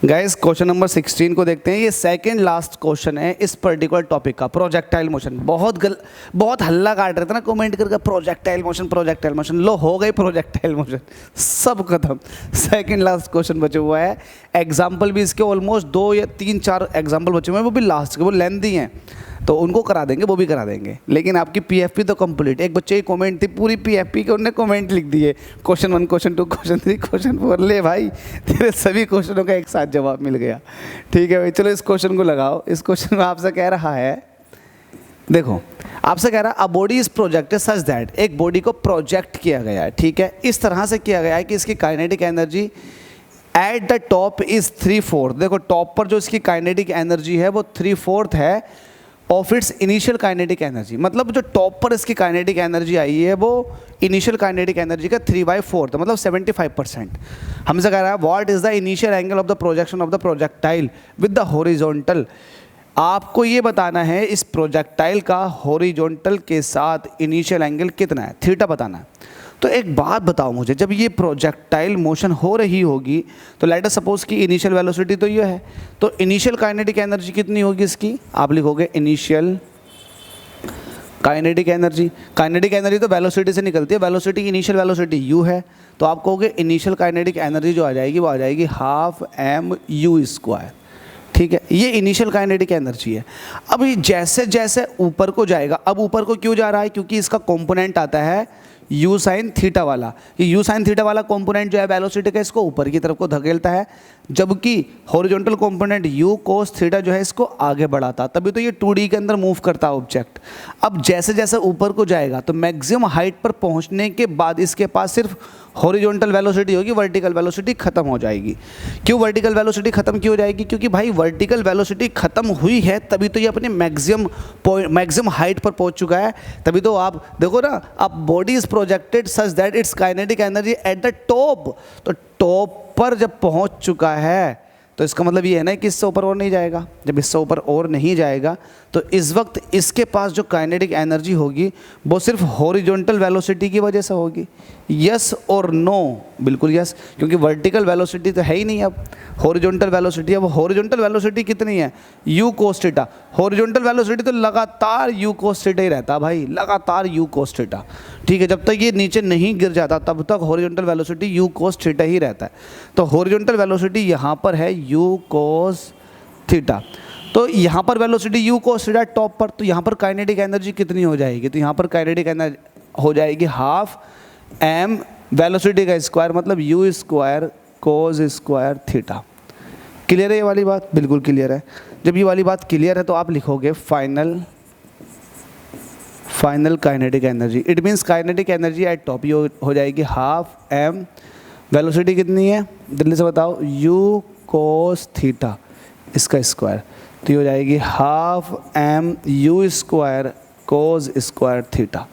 Guys question number 16 को देखते हैं। ये सेकंड लास्ट क्वेश्चन है इस पर्टिकुलर टॉपिक का, प्रोजेक्टाइल मोशन। बहुत हल्ला काट रहे थे ना कमेंट करके, प्रोजेक्टाइल मोशन। लो हो गई प्रोजेक्टाइल मोशन, सब खत्म। सेकंड लास्ट क्वेश्चन बचे हुआ है। एग्जाम्पल भी इसके ऑलमोस्ट 2 या 3-4 एग्जाम्पल बचे हुए हैं, वो भी लास्ट के, वो लेंथी हैं, तो उनको करा देंगे, वो भी करा देंगे। लेकिन आपकी पीएफपी तो कंप्लीट। एक बच्चे की कमेंट थी पूरी पीएफपी के, उन्होंने कमेंट लिख दिए, क्वेश्चन 1, क्वेश्चन 2, क्वेश्चन 3, क्वेश्चन 4। ले भाई, तेरे सभी क्वेश्चनों का एक साथ जवाब मिल गया। ठीक है भाई, चलो इस क्वेश्चन को लगाओ। इस क्वेश्चन में आपसे कह रहा है, देखो आपसे कह रहा है a body is projected such that, एक बॉडी को प्रोजेक्ट किया गया है। ठीक है, इस तरह से किया गया है कि इसकी kinetic energy at the top is 3/4। देखो टॉप पर जो इसकी काइनेटिक एनर्जी है वो 3/4 है of its initial kinetic energy. मतलब जो टॉप पर इसकी काइनेटिक एनर्जी आई है वो इनिशियल काइनेटिक एनर्जी का 3/4, मतलब 75%। हमसे कह रहा है what is the initial angle of the projection of the projectile with the horizontal. आपको ये बताना है इस प्रोजेक्टाइल का हॉरिजॉन्टल के साथ इनिशियल एंगल कितना है, थीटा बताना है। तो एक बात बताओ मुझे, जब ये प्रोजेक्टाइल मोशन हो रही होगी तो लेट अस सपोज कि इनिशियल वेलोसिटी तो ये है, तो इनिशियल काइनेटिक एनर्जी कितनी होगी इसकी, आप लिखोगे initial kinetic energy. Kinetic energy तो वेलोसिटी से निकलती है, वेलोसिटी इनिशियल वेलोसिटी u है, तो आप कहोगे इनिशियल काइनेटिक एनर्जी जो आ जाएगी वो आ जाएगी 12mu²। ठीक है, ये इनिशियल काइनेटिक एनर्जी है। अब ये जैसे जैसे ऊपर को जाएगा, अब ऊपर को क्यों जा रहा है, क्योंकि इसका कंपोनेंट आता है u sin थीटा वाला। ये u sin थीटा वाला कंपोनेंट जो है वेलोसिटी का, इसको ऊपर की तरफ को धकेलता है, जबकि horizontal component u cos theta जो है इसको आगे बढ़ाता, तभी तो ये 2D के अंदर मूव करता है ऑब्जेक्ट। अब जैसे जैसे ऊपर को जाएगा तो मैक्सिमम हाइट पर पहुंचने के बाद इसके पास सिर्फ हॉरिजॉन्टल वेलोसिटी होगी, वर्टिकल वेलोसिटी खत्म हो जाएगी। क्यों वर्टिकल वेलोसिटी खत्म क्यों हो जाएगी, क्योंकि भाई वर्टिकल वेलोसिटी खत्म हुई है तभी तो ये अपने मैक्सिमम हाइट पर पहुंच चुका है। तभी तो आप देखो ना, अब body is projected such that it's kinetic energy at the top, तो टॉप पर जब पहुंच चुका है तो इसका मतलब ये है ना कि इससे ऊपर और नहीं जाएगा। जब इससे ऊपर और नहीं जाएगा तो इस वक्त इसके पास जो काइनेटिक एनर्जी होगी वो सिर्फ हॉरिजॉन्टल वेलोसिटी की वजह से होगी। यस और नो, बिल्कुल यस, क्योंकि वर्टिकल वेलोसिटी तो है ही नहीं, अब हॉरिजॉन्टल वेलोसिटी। अब हॉरिजॉन्टल वेलोसिटी कितनी है, u cos theta. Horizontal velocity तो लगातार u cos थीटा ही रहता भाई, लगातार u cos थीटा। ठीक है, जब तक ये नीचे नहीं गिर जाता तब तक horizontal velocity u cos theta ही रहता है। तो हॉरिजॉन्टल वेलोसिटी यहाँ पर है u cos थीटा, तो यहाँ पर velocity u cos theta top पर, तो यहाँ पर काइनेटिक एनर्जी कितनी हो जाएगी, तो यहाँ पर काइनेटिक एनर्जी हो जाएगी 12m वेलोसिटी का स्क्वायर, मतलब u² cos² थीटा। क्लियर है ये वाली बात, बिल्कुल क्लियर है। जब ये वाली बात क्लियर है तो आप लिखोगे final kinetic energy. It means kinetic energy at top ये हो जाएगी 12m, वेलोसिटी कितनी है जल्दी से बताओ, u cos थीटा इसका स्क्वायर, तो ये हो जाएगी 12mu² cos² थीटा।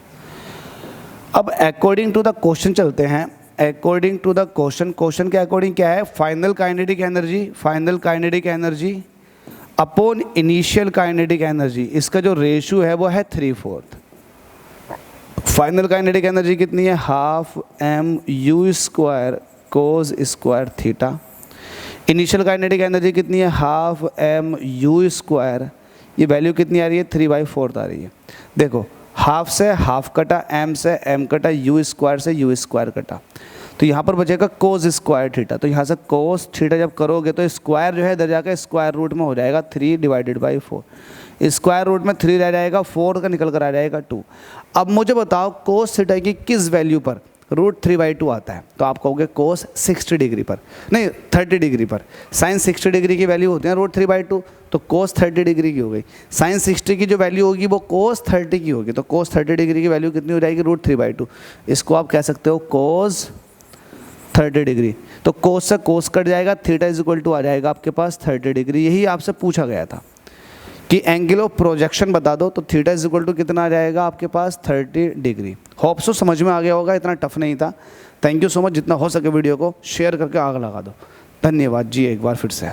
अब अकॉर्डिंग टू द क्वेश्चन चलते हैं। अकॉर्डिंग टू द क्वेश्चन के अकॉर्डिंग क्या है, final kinetic energy upon initial kinetic energy, इसका जो रेशियो है वो है 3/4। फाइनल काइनेटिक एनर्जी कितनी है, 12mu² cos² theta. Initial kinetic energy कितनी है, 12mu², ये वैल्यू कितनी आ रही है, 3/4 आ रही है। देखो हाफ से हाफ कटा, m से m कटा, u² से u² कटा, तो यहाँ पर बचेगा cos² थीटा। तो यहाँ से cos थीटा जब करोगे तो स्क्वायर जो है इधर जाकर स्क्वायर रूट में हो जाएगा 3/4। स्क्वायर रूट में 3 रह जाएगा, 4 का निकल कर आ जाएगा 2। अब मुझे बताओ cos थीटा की किस वैल्यू पर √3/2 आता है, तो आप कहोगे cos 60 डिग्री पर, नहीं 30 डिग्री पर। sin 60 डिग्री की वैल्यू होती है √3/2, तो cos 30 डिग्री की हो गई। sin 60 की जो वैल्यू होगी वो cos 30 की होगी, तो cos 30 डिग्री की वैल्यू कितनी हो जाएगी, √3/2। इसको आप कह सकते हो cos 30 डिग्री, तो cos से cos कट जाएगा, थीटा = आ जाएगा आपके पास 30 डिग्री। यही आपसे पूछा गया था कि एंगल ऑफ प्रोजेक्शन बता दो, तो थीटा = कितना आ जाएगा आपके पास, 30 डिग्री। होप सो समझ में आ गया होगा, इतना टफ नहीं था। थैंक यू सो मच, जितना हो सके वीडियो को शेयर करके आग लगा दो। धन्यवाद जी एक बार फिर से।